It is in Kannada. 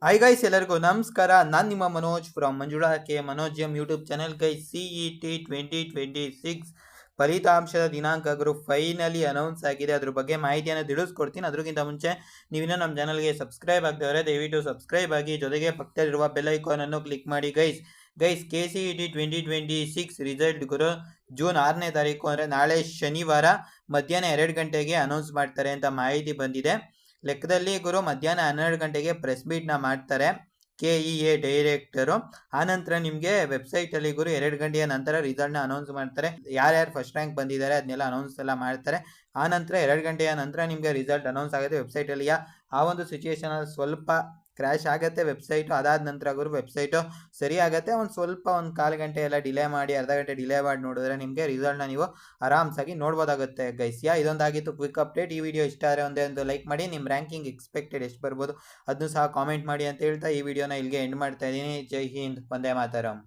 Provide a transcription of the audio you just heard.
ಹಾಯ್ ಗೈಸ್, ಎಲ್ಲರಿಗೂ ನಮಸ್ಕಾರ. ನಾನು ನಿಮ್ಮ Manoj from Manjula K Manoj M YouTube channel. Guys, CET 2026 ಫಲಿತಾಂಶದ ದಿನಾಂಕ ಗ್ರೂಪ್ ಫೈನಲಿ ಅನೌನ್ಸ್ ಆಗಿದೆ. ಅದ್ರ ಬಗ್ಗೆ ಮಾಹಿತಿಯನ್ನು ತಿಳಿಸ್ಕೊಡ್ತೀನಿ. ಅದಕ್ಕಿಂತ ಮುಂಚೆ ನೀವಿನ್ನೂ ನಮ್ಮ ಚಾನಲ್ಗೆ ಸಬ್ಸ್ಕ್ರೈಬ್ ಆಗದವರೆ ದಯವಿಟ್ಟು ಸಬ್ಸ್ಕ್ರೈಬ್ ಆಗಿ, ಜೊತೆಗೆ ಪಕ್ಕದಲ್ಲಿರುವ ಬೆಲ್ ಐಕಾನ್ ಅನ್ನು ಕ್ಲಿಕ್ ಮಾಡಿ. ಗೈಸ್, KCET 2026 ರಿಸಲ್ಟ್ ಗುರು ಜೂನ್ 6ನೇ ತಾರೀಕು ಅಂದರೆ ನಾಳೆ ಶನಿವಾರ ಮಧ್ಯಾಹ್ನ 2 ಗಂಟೆಗೆ ಅನೌನ್ಸ್ ಮಾಡ್ತಾರೆ ಅಂತ ಮಾಹಿತಿ ಬಂದಿದೆ. ಲೆಕ್ಕದಲ್ಲಿ ಗುರು ಮಧ್ಯಾಹ್ನ 12 ಗಂಟೆಗೆ ಪ್ರೆಸ್ ಮೀಟ್ನ ಮಾಡ್ತಾರೆ KEA ಡೈರೆಕ್ಟರು. ಆನಂತರ ನಿಮಗೆ ವೆಬ್ಸೈಟಲ್ಲಿ ಗುರು 2 ಗಂಟೆಯ ನಂತರ ರಿಸಲ್ಟ್ನ ಅನೌನ್ಸ್ ಮಾಡ್ತಾರೆ. ಯಾರ್ಯಾರು ಫಸ್ಟ್ ರ್ಯಾಂಕ್ ಬಂದಿದ್ದಾರೆ ಅದನ್ನೆಲ್ಲ ಅನೌನ್ಸ್ ಎಲ್ಲ ಮಾಡ್ತಾರೆ. ಆನಂತರ 2 ಗಂಟೆಯ ನಂತರ ನಿಮಗೆ ರಿಸಲ್ಟ್ ಅನೌನ್ಸ್ ಆಗುತ್ತೆ ವೆಬ್ಸೈಟಲ್ಲಿ. ಆ ಒಂದು ಸಿಚುವೇಶನಲ್ಲಿ ಸ್ವಲ್ಪ ಕ್ರ್ಯಾಶ್ ಆಗುತ್ತೆ ವೆಬ್ಸೈಟು. ಅದಾದ ನಂತರ ಗುರು ವೆಬ್ಸೈಟು ಸರಿ ಆಗುತ್ತೆ. ಒಂದು 1 ಗಂಟೆ ಎಲ್ಲ ಡಿಲೇ ಮಾಡಿ, ಅರ್ಧ ಗಂಟೆ ಡಿಲೇ ಮಾಡಿ ನೋಡಿದ್ರೆ ನಿಮಗೆ ರಿಸಲ್ಟ್ನ ನೀವು ಆರಾಮ್ಸಾಗಿ ನೋಡ್ಬೋದಾಗುತ್ತೆ ಗೈಸ್. ಇದೊಂದಾಗಿತ್ತು ಕ್ವಿಕ್ ಅಪ್ಡೇಟ್. ಈ ವಿಡಿಯೋ ಇಷ್ಟ ಆದರೆ ಒಂದೇ ಒಂದು ಲೈಕ್ ಮಾಡಿ. ನಿಮ್ಮ ರ್ಯಾಂಕಿಂಗ್ ಎಕ್ಸ್ಪೆಕ್ಟೆಡ್ ಎಷ್ಟು ಬರ್ಬೋದು ಅದನ್ನು ಸಹ ಕಾಮೆಂಟ್ ಮಾಡಿ ಅಂತ ಹೇಳ್ತಾ ಈ ವಿಡಿಯೋನ ಇಲ್ಲಿಗೆ ಎಂಡ್ ಮಾಡ್ತಾ ಇದ್ದೀನಿ. ಜೈ ಹಿಂದ್, ವಂದೇ ಮಾತರಂ.